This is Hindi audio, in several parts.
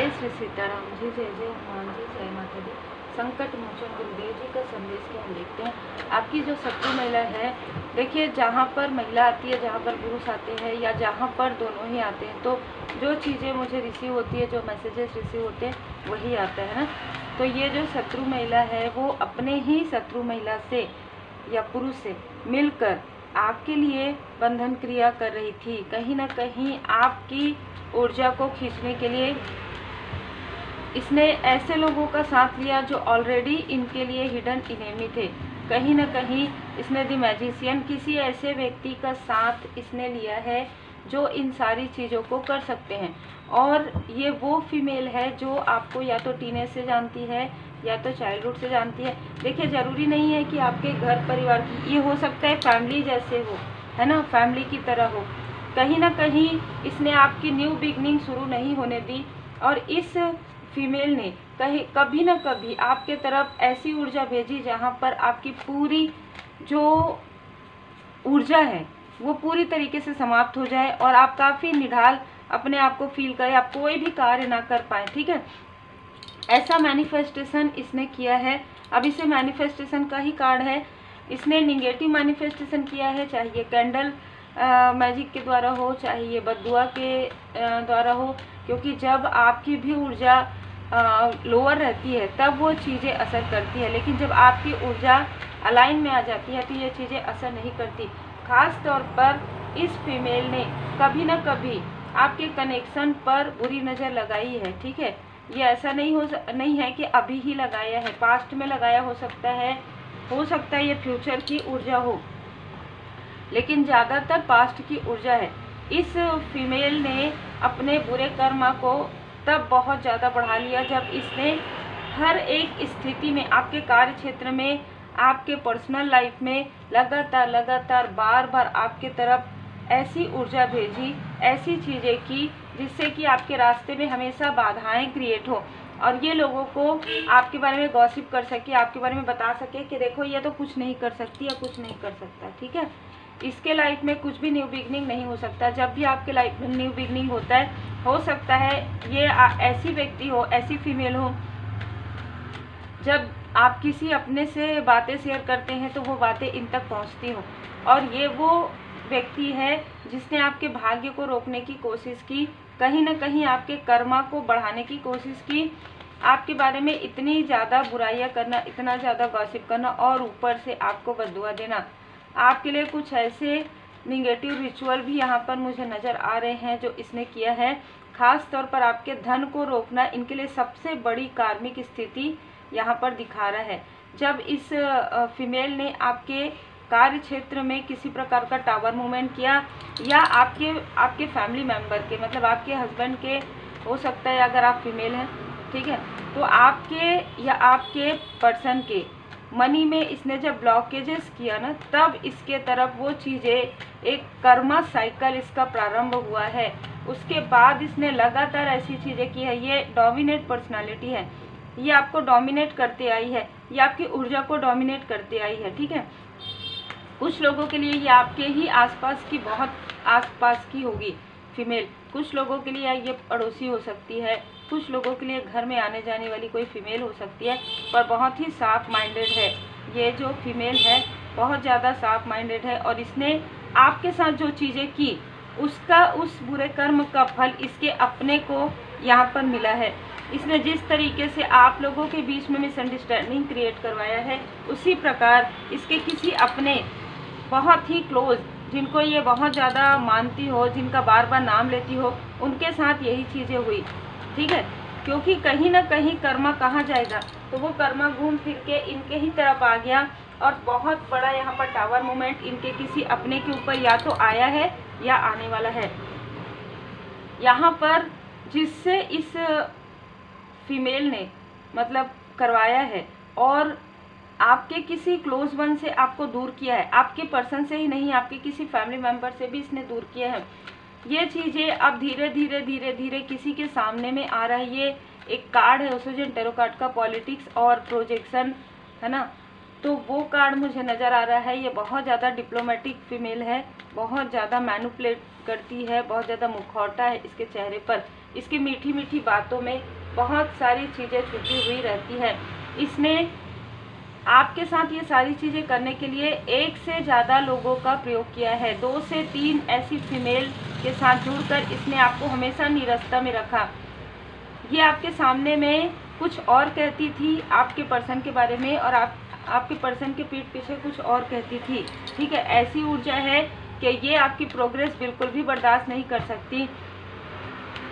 जय श्री सीताराम जी, जय जय हनुमान जी, जय माता दी। संकट मोचन गुरुदेव जी का संदेश क्या हम देखते हैं। आपकी जो शत्रु महिला है, देखिए जहाँ पर महिला आती है, जहाँ पर पुरुष आते हैं या जहाँ पर दोनों ही आते हैं, तो जो चीज़ें मुझे रिसीव होती है, जो मैसेजेस रिसीव होते हैं वही आता है ना। तो ये जो शत्रु महिला है वो अपने ही शत्रु महिला से या पुरुष से मिलकर आपके लिए बंधन क्रिया कर रही थी। कहीं ना कहीं आपकी ऊर्जा को खींचने के लिए इसने ऐसे लोगों का साथ लिया जो ऑलरेडी इनके लिए हिडन इनेमी थे। कहीं ना कहीं इसने द मैजिशियन, किसी ऐसे व्यक्ति का साथ इसने लिया है जो इन सारी चीज़ों को कर सकते हैं। और ये वो फीमेल है जो आपको या तो टीनेज से जानती है या तो चाइल्डहुड से जानती है। देखिए ज़रूरी नहीं है कि आपके घर परिवार की, ये हो सकता है फैमिली जैसे हो, है ना, फैमिली की तरह हो। कहीं ना कहीं इसने आपकी न्यू बिगनिंग शुरू नहीं होने दी और इस फीमेल ने कभी ना कभी आपके तरफ ऐसी ऊर्जा भेजी जहाँ पर आपकी पूरी जो ऊर्जा है वो पूरी तरीके से समाप्त हो जाए और आप काफ़ी निढाल अपने आप को फील करें, आप कोई भी कार्य ना कर पाए। ठीक है, ऐसा मैनिफेस्टेशन इसने किया है। अब इसे मैनिफेस्टेशन का ही कार्ड है। इसने निगेटिव मैनिफेस्टेशन किया है, चाहे ये कैंडल मैजिक के द्वारा हो, चाहे ये बद्दुआ के द्वारा हो, क्योंकि जब आपकी भी ऊर्जा लोअर रहती है तब वो चीज़ें असर करती है, लेकिन जब आपकी ऊर्जा अलाइन में आ जाती है तो ये चीज़ें असर नहीं करती। खास तौर पर इस फीमेल ने कभी ना कभी आपके कनेक्शन पर बुरी नज़र लगाई है। ठीक है, ये ऐसा नहीं है कि अभी ही लगाया है, पास्ट में लगाया हो सकता है ये फ्यूचर की ऊर्जा हो, लेकिन ज़्यादातर पास्ट की ऊर्जा है। इस फीमेल ने अपने बुरे कर्म को तब बहुत ज़्यादा बढ़ा लिया जब इसने हर एक स्थिति में, आपके कार्य क्षेत्र में, आपके पर्सनल लाइफ में लगातार बार आपके तरफ ऐसी ऊर्जा भेजी, ऐसी चीज़ें की जिससे कि आपके रास्ते में हमेशा बाधाएं क्रिएट हो और ये लोगों को आपके बारे में गॉसिप कर सके, आपके बारे में बता सके कि देखो ये तो कुछ नहीं कर सकती या कुछ नहीं कर सकता। ठीक है, इसके लाइफ में कुछ भी न्यू बिगनिंग नहीं हो सकता। जब भी आपके लाइफ में न्यू बिगनिंग होता है, हो सकता है ये ऐसी व्यक्ति हो, ऐसी फीमेल हो, जब आप किसी अपने से बातें शेयर करते हैं तो वो बातें इन तक पहुंचती हो। और ये वो व्यक्ति है जिसने आपके भाग्य को रोकने की कोशिश की, कहीं ना कहीं आपके कर्मा को बढ़ाने की कोशिश की, आपके बारे में इतनी ज़्यादा बुराइयां करना, इतना ज़्यादा गॉसिप करना और ऊपर से आपको बद्दुआ देना। आपके लिए कुछ ऐसे निगेटिव रिचुअल भी यहाँ पर मुझे नज़र आ रहे हैं जो इसने किया है। खास तौर पर आपके धन को रोकना इनके लिए सबसे बड़ी कार्मिक स्थिति यहाँ पर दिखा रहा है। जब इस फीमेल ने आपके कार्य क्षेत्र में किसी प्रकार का टावर मूवमेंट किया या आपके फैमिली मेंबर के, मतलब आपके हस्बैंड के हो सकता है अगर आप फीमेल हैं, ठीक है, तो आपके या आपके पर्सन के मनी में इसने जब ब्लॉकेजेस किया ना, तब इसके तरफ वो चीज़ें, एक कर्मा साइकिल इसका प्रारंभ हुआ है। उसके बाद इसने लगातार ऐसी चीज़ें की है। ये डोमिनेट पर्सनालिटी है, ये आपको डोमिनेट करते आई है, ये आपकी ऊर्जा को डोमिनेट करते आई है। ठीक है, कुछ लोगों के लिए ये आपके ही आसपास की, बहुत आसपास की होगी फीमेल, कुछ लोगों के लिए ये पड़ोसी हो सकती है, कुछ लोगों के लिए घर में आने जाने वाली कोई फीमेल हो सकती है, पर बहुत ही साफ माइंडेड है। ये जो फीमेल है बहुत ज़्यादा साफ माइंडेड है और इसने आपके साथ जो चीज़ें की उसका, उस बुरे कर्म का फल इसके अपने को यहाँ पर मिला है। इसने जिस तरीके से आप लोगों के बीच में मिसअंडरस्टैंडिंग क्रिएट करवाया है, उसी प्रकार इसके किसी अपने बहुत ही क्लोज, जिनको ये बहुत ज़्यादा मानती हो, जिनका बार बार नाम लेती हो, उनके साथ यही चीज़ें हुई। ठीक है, क्योंकि कहीं ना कहीं कर्मा कहाँ जाएगा, तो वो कर्मा घूम फिर के इनके ही तरफ आ गया और बहुत बड़ा यहाँ पर टावर मूवमेंट इनके किसी अपने के ऊपर या तो आया है या आने वाला है यहाँ पर, जिससे इस फीमेल ने मतलब करवाया है और आपके किसी क्लोज वन से आपको दूर किया है। आपके पर्सन से ही नहीं, आपके किसी फैमिली मेंबर से भी इसने दूर किया है। ये चीज़ें अब धीरे धीरे किसी के सामने में आ रहा है। ये एक कार्ड है ओशोजन टैरो कार्ड का, पॉलिटिक्स और प्रोजेक्शन, है ना, तो वो कार्ड मुझे नज़र आ रहा है। ये बहुत ज़्यादा डिप्लोमेटिक फीमेल है, बहुत ज़्यादा मैनिपुलेट करती है, बहुत ज़्यादा मुखौटा है इसके चेहरे पर। इसकी मीठी मीठी बातों में बहुत सारी चीज़ें छुपी हुई रहती है। इसने आपके साथ ये सारी चीज़ें करने के लिए 1 से ज़्यादा लोगों का प्रयोग किया है। 2 से 3 ऐसी फीमेल के साथ जुड़कर इसने आपको हमेशा निरस्ता में रखा। ये आपके सामने में कुछ और कहती थी आपके पर्सन के बारे में, और आपके पर्सन के पीठ पीछे कुछ और कहती थी। ठीक है, ऐसी ऊर्जा है कि ये आपकी प्रोग्रेस बिल्कुल भी बर्दाश्त नहीं कर सकती।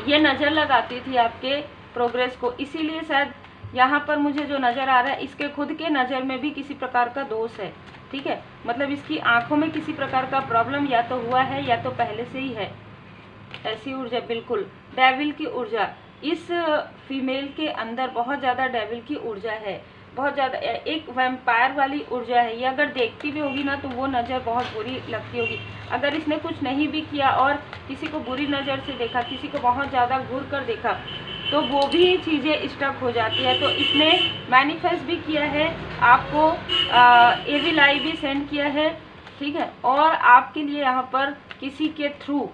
ये नज़र लगाती थी आपके प्रोग्रेस को, इसीलिए शायद यहाँ पर मुझे जो नज़र आ रहा है, इसके खुद के नज़र में भी किसी प्रकार का दोष है। ठीक है, मतलब इसकी आंखों में किसी प्रकार का प्रॉब्लम या तो हुआ है या तो पहले से ही है। ऐसी ऊर्जा, बिल्कुल डेविल की ऊर्जा इस फीमेल के अंदर बहुत ज़्यादा डेविल की ऊर्जा है, बहुत ज़्यादा एक वैम्पायर वाली ऊर्जा है। ये अगर देखती भी होगी ना तो वो नज़र बहुत बुरी लगती होगी। अगर इसने कुछ नहीं भी किया और किसी को बुरी नज़र से देखा, किसी को बहुत ज़्यादा घूर कर देखा, तो वो भी चीज़ें स्टक हो जाती है। तो इसने मैनिफेस्ट भी किया है, आपको एविल आई भी सेंड किया है। ठीक है, और आपके लिए यहाँ पर किसी के थ्रू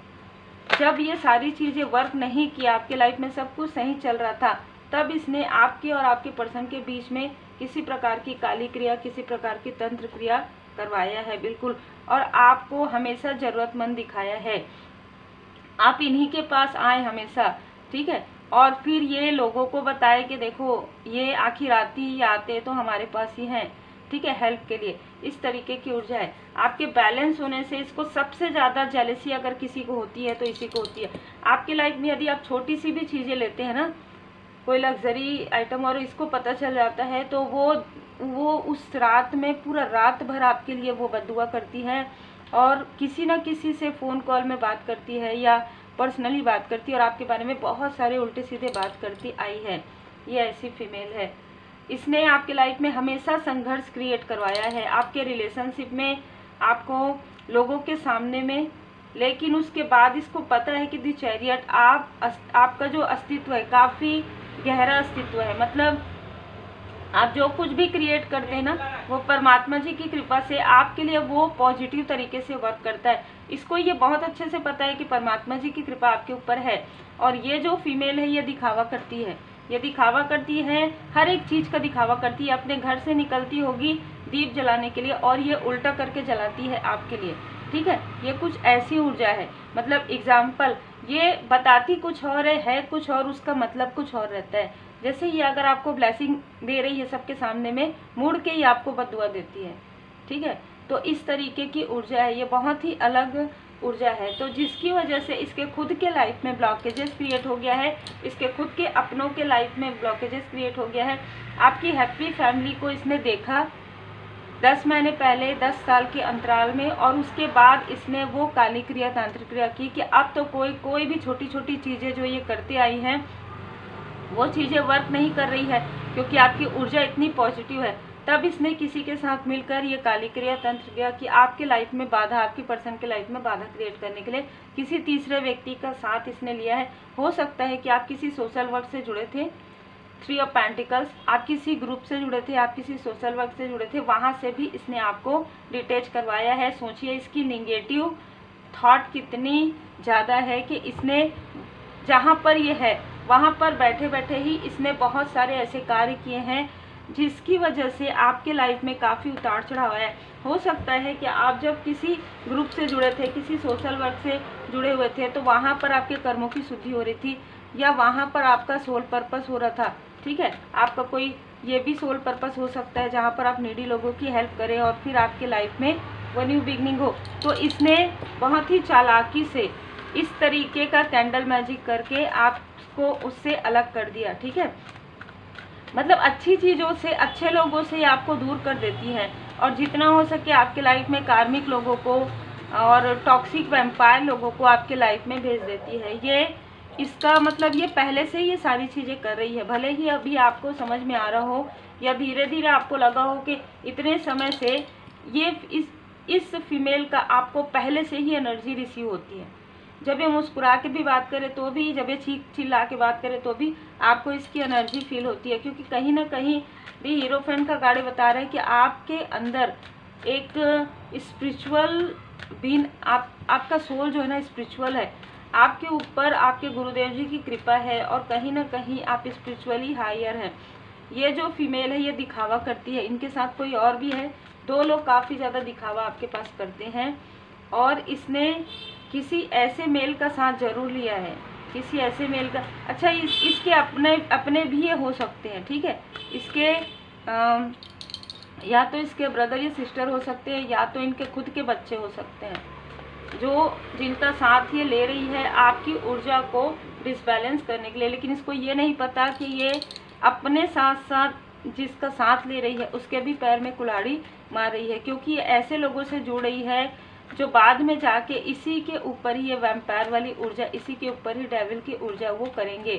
जब ये सारी चीज़ें वर्क नहीं किया, आपके लाइफ में सब कुछ सही चल रहा था, तब इसने आपके और आपके पर्सन के बीच में किसी प्रकार की काली क्रिया, किसी प्रकार की तंत्र क्रिया करवाया है, बिल्कुल। और आपको हमेशा ज़रूरतमंद दिखाया है, आप इन्हीं के पास आए हमेशा। ठीक है, और फिर ये लोगों को बताए कि देखो ये आखिर आती ही आते तो हमारे पास ही हैं। ठीक है, हेल्प के लिए। इस तरीके की ऊर्जा है। आपके बैलेंस होने से इसको सबसे ज़्यादा जेलसी अगर किसी को होती है तो इसी को होती है। आपकी लाइफ में यदि आप छोटी सी भी चीज़ें लेते हैं ना, कोई लग्जरी आइटम, और इसको पता चल जाता है तो वो उस रात में पूरा रात भर आपके लिए वो बद्दुआ करती है, और किसी न किसी से फ़ोन कॉल में बात करती है या पर्सनली बात करती है, और आपके बारे में बहुत सारे उल्टे सीधे बात करती आई है। ये ऐसी फीमेल है। इसने आपके लाइफ में हमेशा संघर्ष क्रिएट करवाया है, आपके रिलेशनशिप में, आपको लोगों के सामने में। लेकिन उसके बाद इसको पता है कि द चैरियट आपका जो अस्तित्व है काफ़ी गहरा अस्तित्व है। मतलब आप जो कुछ भी क्रिएट करते हैं ना, वो परमात्मा जी की कृपा से आपके लिए वो पॉजिटिव तरीके से वर्क करता है। इसको ये बहुत अच्छे से पता है कि परमात्मा जी की कृपा आपके ऊपर है। और ये जो फीमेल है ये दिखावा करती है, ये दिखावा करती है, हर एक चीज़ का दिखावा करती है। अपने घर से निकलती होगी दीप जलाने के लिए, और ये उल्टा करके जलाती है आपके लिए। ठीक है, ये कुछ ऐसी ऊर्जा है। मतलब एग्जाम्पल, ये बताती कुछ और है कुछ और, उसका मतलब कुछ और रहता है। जैसे ये अगर आपको ब्लेसिंग दे रही है सबके सामने में, मुड़ के ही आपको बद्दुआ देती है। ठीक है, तो इस तरीके की ऊर्जा है, ये बहुत ही अलग ऊर्जा है। तो जिसकी वजह से इसके खुद के लाइफ में ब्लॉकेजेस क्रिएट हो गया है, इसके खुद के अपनों के लाइफ में ब्लॉकेजेस क्रिएट हो गया है। आपकी हैप्पी फैमिली को इसने देखा 10 महीने पहले, 10 साल के अंतराल में, और उसके बाद इसने वो काली क्रिया, तांत्रिक क्रिया की कि अब तो कोई भी छोटी छोटी चीज़ें जो ये करती आई हैं वो चीज़ें वर्क नहीं कर रही है, क्योंकि आपकी ऊर्जा इतनी पॉजिटिव है। तब इसने किसी के साथ मिलकर ये काली क्रिया, तंत्र क्रिया कि आपके लाइफ में बाधा, आपकी पर्सन के लाइफ में बाधा क्रिएट करने के लिए किसी तीसरे व्यक्ति का साथ इसने लिया है। हो सकता है कि आप किसी सोशल वर्क से जुड़े थे, 3 ऑफ पेंटिकल्स, आप किसी ग्रुप से जुड़े थे, आप किसी सोशल वर्क से जुड़े थे, वहाँ से भी इसने आपको डिटैच करवाया है। सोचिए इसकी निगेटिव थॉट कितनी ज़्यादा है कि इसने जहाँ पर ये है वहाँ पर बैठे बैठे ही इसने बहुत सारे ऐसे कार्य किए हैं जिसकी वजह से आपके लाइफ में काफ़ी उतार चढ़ाव है। हो सकता है कि आप जब किसी ग्रुप से जुड़े थे, किसी सोशल वर्क से जुड़े हुए थे, तो वहाँ पर आपके कर्मों की शुद्धि हो रही थी, या वहाँ पर आपका सोल पर्पस हो रहा था। ठीक है, आपका कोई ये भी सोल पर्पस हो सकता है जहाँ पर आप नीडी लोगों की हेल्प करें और फिर आपके लाइफ में वो न्यू बिगनिंग हो। तो इसने बहुत ही चालाकी से इस तरीके का कैंडल मैजिक करके आपको उससे अलग कर दिया। ठीक है, मतलब अच्छी चीज़ों से, अच्छे लोगों से आपको दूर कर देती है, और जितना हो सके आपके लाइफ में कार्मिक लोगों को और टॉक्सिक वैम्पायर लोगों को आपके लाइफ में भेज देती है। ये इसका मतलब ये पहले से ये सारी चीज़ें कर रही है, भले ही अभी आपको समझ में आ रहा हो या धीरे धीरे आपको लगा हो कि इतने समय से ये इस फीमेल का आपको पहले से ही एनर्जी रिसीव होती है। जब ये मुस्कुरा के भी बात करे तो भी, जब ये चीख चिल्ला के बात करे तो भी आपको इसकी एनर्जी फील होती है, क्योंकि कहीं ना कहीं दी हीरोफेंट का गाड़ी बता रहा है कि आपके अंदर एक स्पिरिचुअल बीन, आपका सोल जो है ना स्पिरिचुअल है। आपके ऊपर आपके गुरुदेव जी की कृपा है और कहीं ना कहीं आप स्पिरिचुअली हायर हैं। ये जो फीमेल है ये दिखावा करती है, इनके साथ कोई और भी है, 2 लोग काफ़ी ज़्यादा दिखावा आपके पास करते हैं और इसने किसी ऐसे मेल का साथ जरूर लिया है, किसी ऐसे मेल का। अच्छा, इसके अपने भी ये हो सकते हैं, ठीक है। इसके या तो इसके ब्रदर या सिस्टर हो सकते हैं, या तो इनके खुद के बच्चे हो सकते हैं, जो जिनका साथ ये ले रही है आपकी ऊर्जा को डिसबैलेंस करने के लिए। लेकिन इसको ये नहीं पता कि ये अपने साथ साथ जिसका साथ ले रही है उसके भी पैर में कुल्हाड़ी मार रही है, क्योंकि ये ऐसे लोगों से जुड़ रही है जो बाद में जाके इसी के ऊपर ही ये वैम्पायर वाली ऊर्जा, इसी के ऊपर ही डेविल की ऊर्जा वो करेंगे।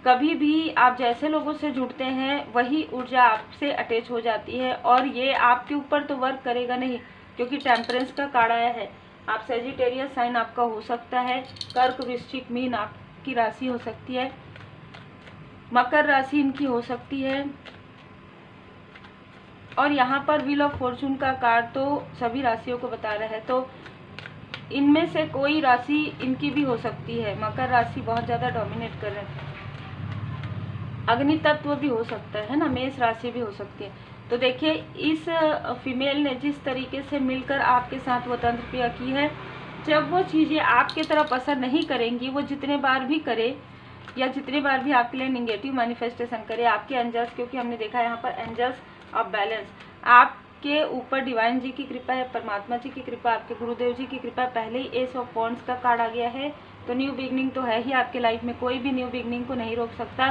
कभी भी आप जैसे लोगों से जुड़ते हैं वही ऊर्जा आपसे अटैच हो जाती है, और ये आपके ऊपर तो वर्क करेगा नहीं, क्योंकि टेम्परेंस का कार्ड आया है। आप सेजिटेरियस साइन आपका हो सकता है, कर्क, वृश्चिक, मीन आपकी राशि हो सकती है, मकर राशि इनकी हो सकती है, और यहाँ पर व्हील ऑफ फॉर्चून का कार्ड तो सभी राशियों को बता रहा है, तो इनमें से कोई राशि इनकी भी हो सकती है। मकर राशि बहुत ज़्यादा डोमिनेट कर रहे हैं, अग्नि तत्व भी हो सकता है ना, मेष राशि भी हो सकती है। तो देखिए, इस फीमेल ने जिस तरीके से मिलकर आपके साथ वो तंत्र क्रिया की है, जब वो चीज़ें आपके तरफ असर नहीं करेंगी, वो जितने बार भी करे या जितने बार भी आपके लिए निगेटिव मैनिफेस्टेशन करे, आपके एंजल्स, क्योंकि हमने देखा यहाँ पर एंजल्स ऑफ बैलेंस, आपके ऊपर डिवाइन जी की कृपा है, परमात्मा जी की कृपा, आपके गुरुदेव जी की कृपा। पहले ही एस ऑफ वॉन्ड्स का कार्ड आ गया है, तो न्यू बिगनिंग तो है ही आपके लाइफ में, कोई भी न्यू बिगनिंग को नहीं रोक सकता,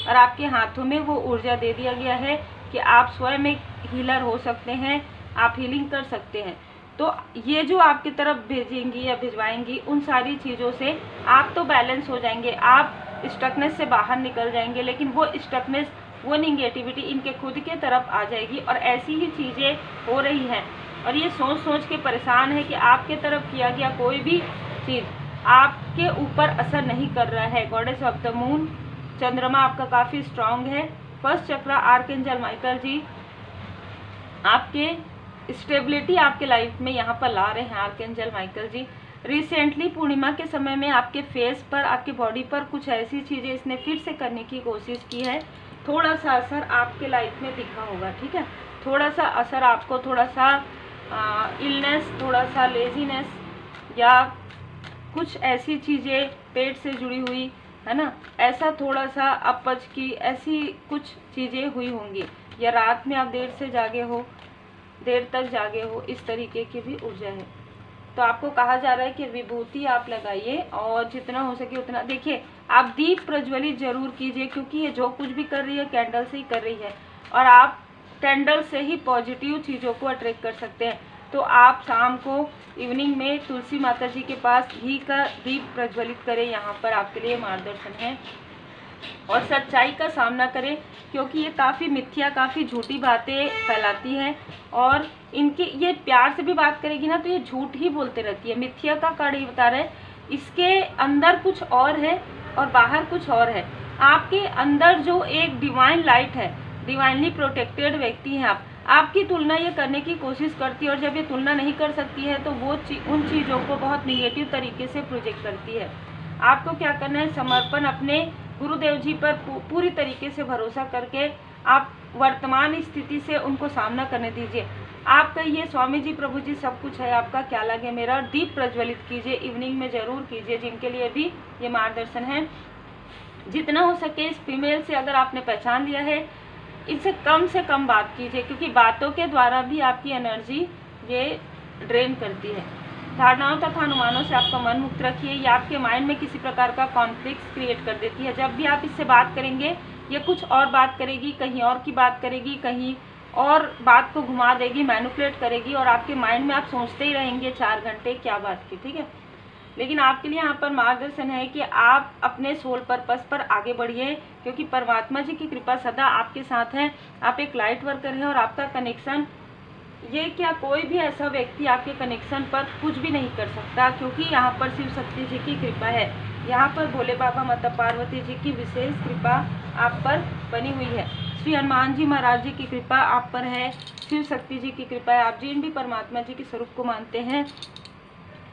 और आपके हाथों में वो ऊर्जा दे दिया गया है कि आप स्वयं एक हीलर हो सकते हैं, आप हीलिंग कर सकते हैं। तो ये जो आपकी तरफ भेजेंगी या भिजवाएंगी, उन सारी चीज़ों से आप तो बैलेंस हो जाएंगे, आप स्टकनेस से बाहर निकल जाएंगे, लेकिन वो स्टकनेस, वो निगेटिविटी इनके खुद के तरफ आ जाएगी। और ऐसी ही चीज़ें हो रही हैं, और ये सोच सोच के परेशान है कि आपके तरफ किया गया कोई भी चीज़ आपके ऊपर असर नहीं कर रहा है। गॉडेस ऑफ द मून, चंद्रमा आपका काफ़ी स्ट्रांग है। फर्स्ट चक्र आर्कएंजल माइकल जी आपके स्टेबिलिटी आपके लाइफ में यहाँ पर ला रहे हैं। आर्कएंजल माइकल जी रिसेंटली पूर्णिमा के समय में आपके फेस पर, आपके बॉडी पर कुछ ऐसी चीज़ें इसने फिर से करने की कोशिश की है, थोड़ा सा असर आपके लाइफ में दिखा होगा, ठीक है। थोड़ा सा असर आपको, थोड़ा सा इलनेस, थोड़ा सा लेजीनेस, या कुछ ऐसी चीज़ें पेट से जुड़ी हुई है ना, ऐसा थोड़ा सा अपच की ऐसी कुछ चीज़ें हुई होंगी, या रात में आप देर से जागे हो, देर तक जागे हो, इस तरीके की भी ऊर्जा है। तो आपको कहा जा रहा है कि विभूति आप लगाइए, और जितना हो सके उतना। देखिए, आप दीप प्रज्वलित जरूर कीजिए, क्योंकि ये जो कुछ भी कर रही है कैंडल से ही कर रही है, और आप कैंडल से ही पॉजिटिव चीज़ों को अट्रैक्ट कर सकते हैं। तो आप शाम को इवनिंग में तुलसी माता जी के पास घी का दीप प्रज्वलित करें, यहाँ पर आपके लिए मार्गदर्शन है। और सच्चाई का सामना करें, क्योंकि ये काफ़ी मिथ्या, काफ़ी झूठी बातें फैलाती है, और इनके ये प्यार से भी बात करेगी ना तो ये झूठ ही बोलते रहती है। मिथ्या का कार्ड ये बता रहा है, इसके अंदर कुछ और है और बाहर कुछ और है। आपके अंदर जो एक डिवाइन लाइट है, डिवाइनली प्रोटेक्टेड व्यक्ति हैं आप, आपकी तुलना ये करने की कोशिश करती है, और जब ये तुलना नहीं कर सकती है तो वो उन चीज़ों को बहुत निगेटिव तरीके से प्रोजेक्ट करती है। आपको क्या करना है, समर्पण, अपने गुरुदेव जी पर पूरी तरीके से भरोसा करके आप वर्तमान स्थिति से उनको सामना करने दीजिए। आप कहिए, स्वामी जी, प्रभु जी, सब कुछ है, आपका क्या लगे मेरा, दीप प्रज्वलित कीजिए, इवनिंग में ज़रूर कीजिए, जिनके लिए भी ये मार्गदर्शन है। जितना हो सके इस फीमेल से अगर आपने पहचान लिया है, इनसे कम से कम बात कीजिए, क्योंकि बातों के द्वारा भी आपकी एनर्जी ये ड्रेन करती है। धारणाओं तथा अनुमानों से आपका मन मुक्त रखिए, ये आपके माइंड में किसी प्रकार का कॉन्फ्लिक्ट क्रिएट कर देती है। जब भी आप इससे बात करेंगे, ये कुछ और बात करेगी, कहीं और की बात करेगी, कहीं और बात को घुमा देगी, मैनिपुलेट करेगी, और आपके माइंड में आप सोचते ही रहेंगे 4 घंटे क्या बात की, ठीक है। लेकिन आपके लिए यहाँ पर मार्गदर्शन है कि आप अपने सोल पर्पस पर आगे बढ़िए, क्योंकि परमात्मा जी की कृपा सदा आपके साथ है। आप एक लाइट वर्कर हैं, और आपका कनेक्शन, ये क्या कोई भी ऐसा व्यक्ति आपके कनेक्शन पर कुछ भी नहीं कर सकता, क्योंकि यहाँ पर शिव शक्ति जी की कृपा है। यहाँ पर भोले बाबा, माता पार्वती जी की विशेष कृपा आप पर बनी हुई है। श्री हनुमान जी महाराज जी की कृपा आप पर है, शिव शक्ति जी की कृपा है। आप जिन भी परमात्मा जी के स्वरूप को मानते हैं,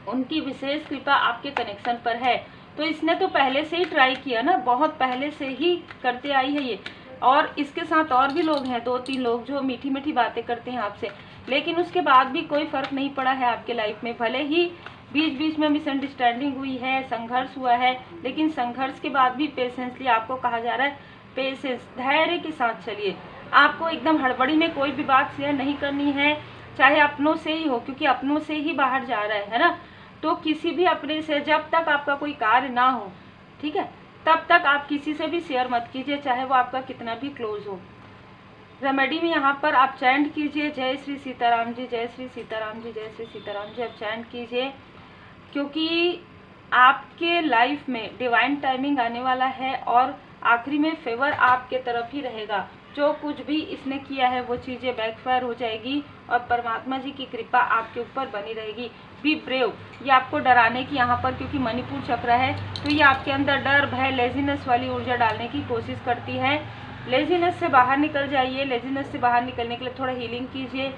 उनकी विशेष कृपा आपके कनेक्शन पर है। तो इसने तो पहले से ही ट्राई किया ना, बहुत पहले से ही करते आई है ये, और इसके साथ और भी लोग हैं, 2-3 लोग जो मीठी मीठी बातें करते हैं आपसे, लेकिन उसके बाद भी कोई फ़र्क नहीं पड़ा है आपके लाइफ में। भले ही बीच बीच में मिसअंडरस्टैंडिंग हुई है, संघर्ष हुआ है, लेकिन संघर्ष के बाद भी पेशेंसली, आपको कहा जा रहा है पेशेंस, धैर्य के साथ चलिए। आपको एकदम हड़बड़ी में कोई भी बात शेयर नहीं करनी है, चाहे अपनों से ही हो, क्योंकि अपनों से ही बाहर जा रहा है ना। तो किसी भी अपने से, जब तक आपका कोई कार्य ना हो, ठीक है, तब तक आप किसी से भी शेयर मत कीजिए, चाहे वो आपका कितना भी क्लोज हो। रेमेडी में यहाँ पर आप चैंट कीजिए जय श्री सीताराम जी, जय श्री सीताराम जी, जय श्री सीताराम जी, आप चैंट कीजिए, क्योंकि आपके लाइफ में डिवाइन टाइमिंग आने वाला है और आखिरी में फेवर आपके तरफ ही रहेगा। जो कुछ भी इसने किया है वो चीज़ें बैकफायर हो जाएगी और परमात्मा जी की कृपा आपके ऊपर बनी रहेगी। बी ब्रेव, ये आपको डराने की यहाँ पर, क्योंकि मणिपुर चक्र है, तो ये आपके अंदर डर, भय, लेजीनेस वाली ऊर्जा डालने की कोशिश करती है। लेजीनेस से बाहर निकल जाइए। लेजीनेस से बाहर निकलने के लिए थोड़ा हीलिंग कीजिए।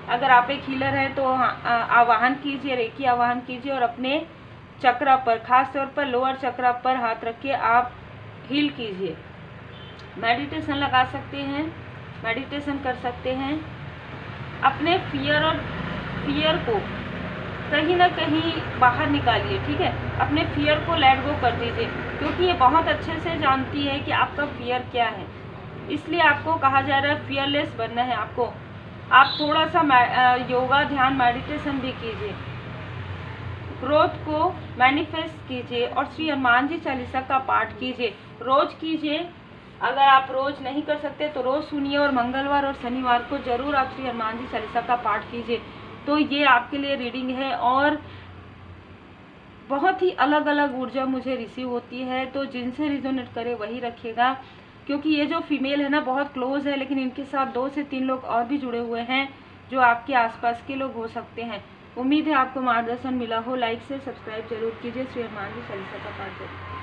अगर आप एक हीलर हैं तो आवाहन कीजिए, रेकी आवाहन कीजिए और अपने चक्र पर, खास तौर पर लोअर चक्र पर हाथ रख के आप हील कीजिए। मेडिटेशन लगा सकते हैं, मेडिटेशन कर सकते हैं। अपने फियर को कहीं ना कहीं बाहर निकालिए, ठीक है, अपने फियर को लेट गो कर दीजिए, क्योंकि ये बहुत अच्छे से जानती है कि आपका फियर क्या है। इसलिए आपको कहा जा रहा है फियरलेस बनना है आपको। आप थोड़ा सा योगा, ध्यान, मेडिटेशन भी कीजिए, ग्रोथ को मैनिफेस्ट कीजिए और श्री हनुमान जी चालीसा का पाठ कीजिए, रोज कीजिए। अगर आप रोज नहीं कर सकते तो रोज सुनिए, और मंगलवार और शनिवार को जरूर आप श्री हनुमान जी चालीसा का पाठ कीजिए। तो ये आपके लिए रीडिंग है, और बहुत ही अलग अलग ऊर्जा मुझे रिसीव होती है, तो जिनसे रिजोनेट करे वही रखिएगा, क्योंकि ये जो फीमेल है ना बहुत क्लोज है, लेकिन इनके साथ 2 से 3 लोग और भी जुड़े हुए हैं जो आपके आसपास के लोग हो सकते हैं। उम्मीद है आपको मार्गदर्शन मिला हो। लाइक से सब्सक्राइब जरूर कीजिए। श्री हनुमान जी चालीसा का पाठ करें।